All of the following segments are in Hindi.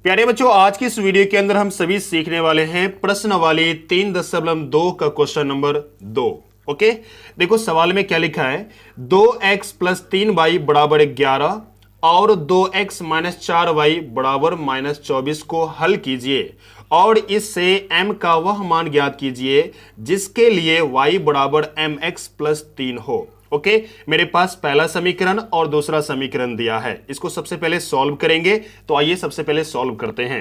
प्यारे बच्चों, आज की इस वीडियो के अंदर हम सभी सीखने वाले हैं प्रश्नावली 3.2 का क्वेश्चन नंबर 2। ओके, देखो सवाल में क्या लिखा है। 2x प्लस 3y बराबर 11 और 2x माइनस 4y बराबर माइनस 24 को हल कीजिए और इससे m का वह मान ज्ञात कीजिए जिसके लिए y बराबर mx प्लस 3 हो। ओके, मेरे पास पहला समीकरण और दूसरा समीकरण दिया है, इसको सबसे पहले सॉल्व करेंगे। तो आइए सबसे पहले सॉल्व करते हैं।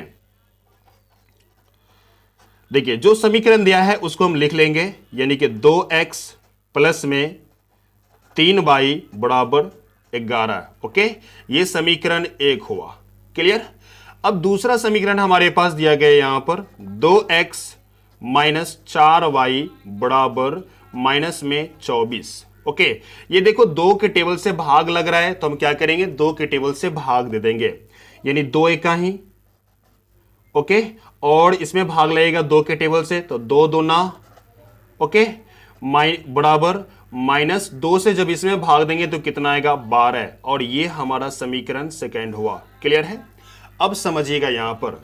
देखिए, जो समीकरण दिया है उसको हम लिख लेंगे, यानी कि 2x प्लस में 3y बराबर 11। ओके, ये समीकरण 1 हुआ। क्लियर। अब दूसरा समीकरण हमारे पास दिया गया यहां पर 2x माइनस 4y बराबर माइनस में 24। ओके, ये देखो 2 के टेबल से भाग लग रहा है, तो हम क्या करेंगे, 2 के टेबल से भाग दे देंगे, यानी 2 एका ही। ओके, और इसमें भाग लगेगा 2 के टेबल से, तो 2 दूना। ओके, बराबर माइनस 2 से जब इसमें भाग देंगे तो कितना आएगा, 12। और ये हमारा समीकरण सेकेंड हुआ। क्लियर है। अब समझिएगा, यहां पर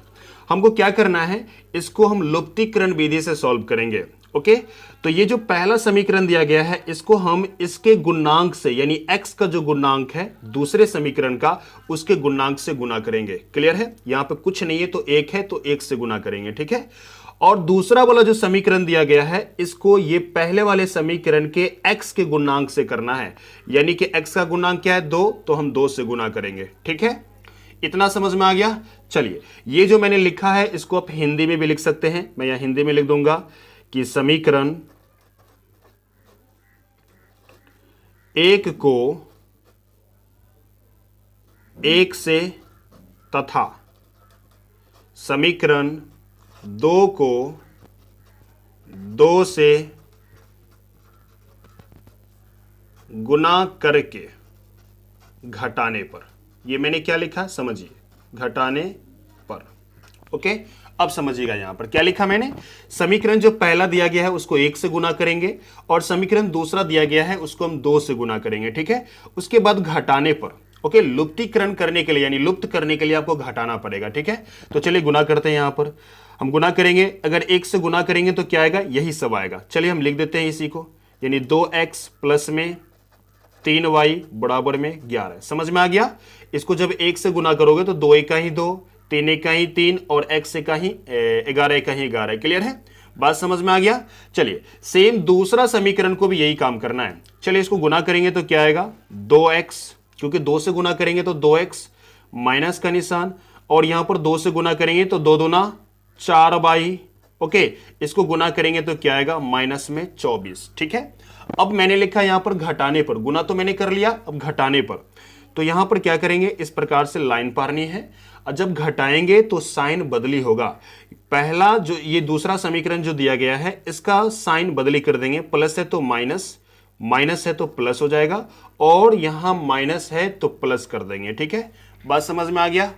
हमको क्या करना है, इसको हम लुप्तीकरण विधि से सॉल्व करेंगे। ओके, तो ये जो पहला समीकरण दिया गया है इसको हम इसके गुणांक से, यानी x का जो गुणांक है दूसरे समीकरण का, उसके गुणांक से गुना करेंगे। क्लियर है। यहां पे कुछ नहीं है तो 1 है तो 1 से गुना करेंगे। ठीक है। और दूसरा वाला जो समीकरण दिया गया है इसको ये पहले वाले समीकरण के x के गुणांक से करना है, यानी कि x का गुणांक क्या है, 2, तो हम 2 से गुना करेंगे। ठीक है, इतना समझ में आ गया। चलिए, ये जो मैंने लिखा है इसको आप हिंदी में भी लिख सकते हैं। मैं यहां हिंदी में लिख दूंगा कि समीकरण 1 को 1 से तथा समीकरण 2 को 2 से गुना करके घटाने पर, ये मैंने क्या लिखा समझिए, घटाने पर। ओके, अब समझिएगा यहां पर क्या लिखा मैंने। समीकरण जो पहला दिया गया है उसको 1 से गुना करेंगे और समीकरण दूसरा दिया गया है उसको हम 2 से गुना करेंगे। ठीक है, उसके बाद घटाने पर। ओके, लुप्तीकरण करने के लिए यानी लुप्त करने के लिए आपको घटाना पड़ेगा। ठीक है, तो चलिए गुना करते हैं। यहां पर हम गुना करेंगे, अगर 1 से गुना करेंगे तो क्या आएगा, यही सब आएगा। चलिए हम लिख देते हैं इसी को, यानी 2x प्लस में 3y बराबर में 11। समझ में आ गया। इसको जब 1 से गुना करोगे तो 2 एका ही 2, 3 एका ही 3 और x एका ही 11 एका ही 11। क्लियर है, बात समझ में आ गया। चलिए, सेम दूसरा समीकरण को भी यही काम करना है। चलिए इसको गुना करेंगे तो क्या आएगा, 2x, क्योंकि 2 से गुना करेंगे तो 2x माइनस का निशान, और यहां पर 2 से गुना करेंगे तो 2 दूना 4y। ओके, इसको गुना करेंगे तो क्या आएगा, माइनस में 24। ठीक है, अब मैंने लिखा यहां पर घटाने पर, गुना तो मैंने कर लिया, अब घटाने पर तो यहां पर क्या करेंगे, इस प्रकार से लाइन पारनी है और जब घटाएंगे तो साइन बदली होगा। पहला जो ये दूसरा समीकरण जो दिया गया है इसका साइन बदली कर देंगे, प्लस है तो माइनस, माइनस है तो प्लस हो जाएगा, और यहां माइनस है तो प्लस कर देंगे। ठीक है, बात समझ में आ गया।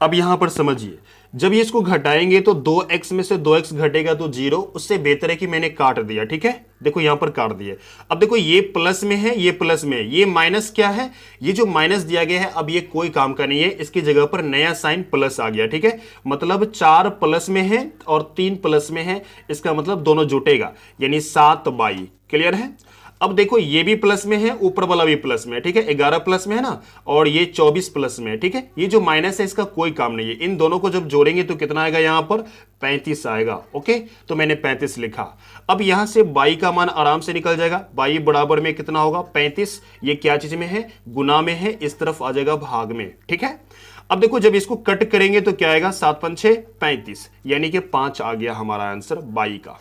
अब यहां पर समझिए, जब ये इसको घटाएंगे तो 2x में से 2x घटेगा तो 0, उससे बेहतर है कि मैंने काट दिया। ठीक है, देखो यहां पर काट दिया। अब देखो ये प्लस में है, ये प्लस में है, ये माइनस क्या है, ये जो माइनस दिया गया है अब ये कोई काम का नहीं है, इसकी जगह पर नया साइन प्लस आ गया। ठीक है, मतलब 4 प्लस में है और 3 प्लस में है, इसका मतलब दोनों जुटेगा, यानी 7y। क्लियर है। अब देखो ये भी प्लस में है, ऊपर वाला भी प्लस में है। ठीक है, 11 प्लस में है ना, और ये 24 प्लस में है। ठीक है, ये जो माइनस है इसका कोई काम नहीं है, इन दोनों को जब जोड़ेंगे तो कितना आएगा, यहां पर 35 आएगा। ओके, तो मैंने 35 लिखा। अब यहां से y का मान आराम से निकल जाएगा, y बराबर में कितना होगा, 35। ये क्या चीज में है, गुना में है, इस तरफ आ जाएगा भाग में। ठीक है, अब देखो जब इसको कट करेंगे तो क्या आएगा, 7 5 6 35, यानी कि 5 आ गया हमारा आंसर y का।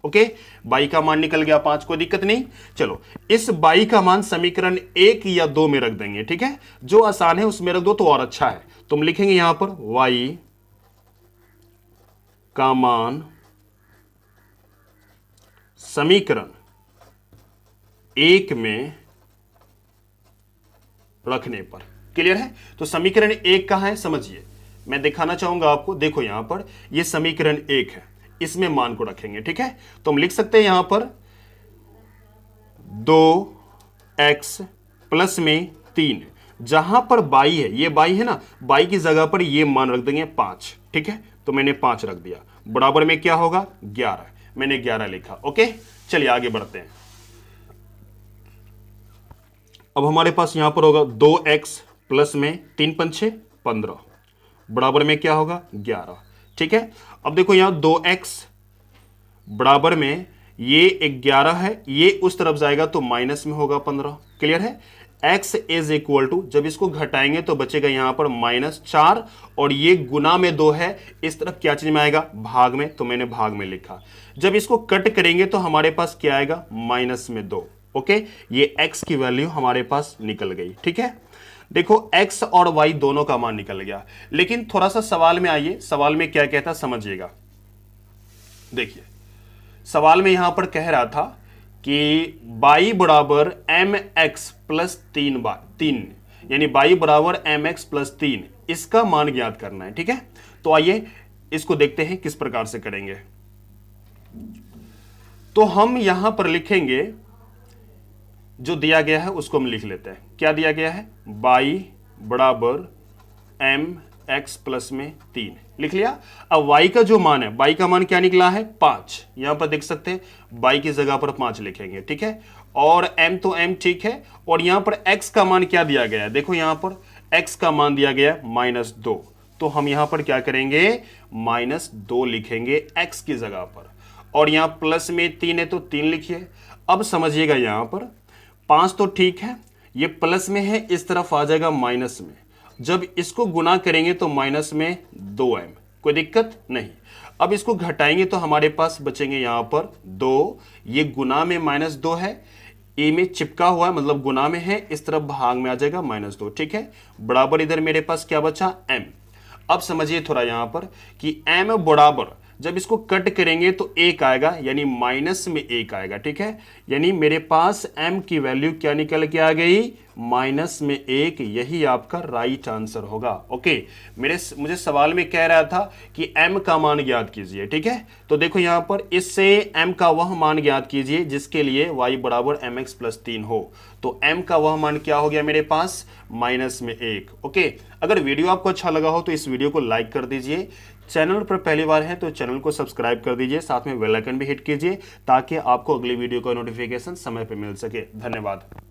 ओके, बाई का मान निकल गया 5, कोई दिक्कत नहीं। चलो, इस बाई का मान समीकरण 1 या 2 में रख देंगे। ठीक है, जो आसान है उसमें रख दो तो और अच्छा है। तुम लिखेंगे यहां पर y का मान समीकरण 1 में रखने पर। क्लियर है, तो समीकरण 1 कहां है समझिए, मैं दिखाना चाहूंगा आपको। देखो यहां पर यह समीकरण 1 है, इसमें मान को रखेंगे। ठीक है, तो हम लिख सकते हैं यहां पर 2x प्लस में 3 जहां पर बाई है, ये बाई है ना, बाई की जगह पर ये मान रख देंगे 5, ठीक है, तो मैंने 5 रख दिया, बराबर में क्या होगा 11, मैंने 11 लिखा। ओके, चलिए आगे बढ़ते हैं। अब हमारे पास यहां पर होगा 2x प्लस में 3 पंचे 15, बराबर में क्या होगा 11, ठीक है। अब देखो यहां 2x बराबर में ये 11 है, ये उस तरफ जाएगा तो माइनस में होगा 15, क्लियर है। x इज इक्वल टू, जब इसको घटाएंगे तो बचेगा यहां पर -4 और ये गुना में 2 है, इस तरफ क्या चीज में आएगा भाग में, तो मैंने भाग में लिखा। जब इसको कट करेंगे तो हमारे पास क्या आएगा -2। ओके, ये x की वैल्यू हमारे पास निकल गई, ठीक है। देखो x और y दोनों का मान निकल गया, लेकिन थोड़ा सा सवाल में आइए, सवाल में क्या कहता समझिएगा। देखिए सवाल में यहां पर कह रहा था कि y बराबर mx प्लस 3 यानी y बराबर mx प्लस 3, इसका मान ज्ञात करना है, ठीक है। तो आइए इसको देखते हैं किस प्रकार से करेंगे। तो हम यहां पर लिखेंगे, जो दिया गया है उसको हम लिख लेते हैं। क्या दिया गया है, y बराबर mx प्लस में 3 लिख लिया। अब y का जो मान है, y का मान क्या निकला है 5, यहां पर देख सकते हैं y की जगह पर 5 लिखेंगे, ठीक है। और m तो m ठीक है, और यहां पर x का मान क्या दिया गया है, देखो यहां पर x का मान दिया गया -2, तो हम यहां पर क्या करेंगे -2 लिखेंगे x की जगह पर, और यहां प्लस में 3 है तो 3 लिखिए। अब समझिएगा यहां पर 5 तो ठीक है, ये प्लस में है, इस तरफ आ जाएगा माइनस में, जब इसको गुना करेंगे तो माइनस में 2m, कोई दिक्कत नहीं। अब इसको घटाएंगे तो हमारे पास बचेंगे यहां पर 2, ये गुना में -2 है, ए में चिपका हुआ है मतलब गुना में है, इस तरफ भाग में आ जाएगा -2, ठीक है। बराबर इधर मेरे पास क्या बचा m। अब समझिए थोड़ा यहां पर कि m बराबर, जब इसको कट करेंगे तो 1 आएगा, यानी माइनस में 1 आएगा, ठीक है। यानी मेरे पास m की वैल्यू क्या निकल के आ गई -1, यही आपका राइट आंसर होगा। ओके, मुझे सवाल में कह रहा था कि m का मान ज्ञात कीजिए, ठीक है। तो देखो यहां पर इससे m का वह मान ज्ञात कीजिए जिसके लिए y बराबर mx प्लस 3 हो, तो m का वह मान क्या हो गया मेरे पास -1। ओके, अगर वीडियो आपको अच्छा लगा हो तो इस वीडियो को लाइक कर दीजिए, चैनल पर पहली बार है तो चैनल को सब्सक्राइब कर दीजिए, साथ में बेल आइकन भी हिट कीजिए ताकि आपको अगली वीडियो का नोटिफिकेशन समय पर मिल सके। धन्यवाद।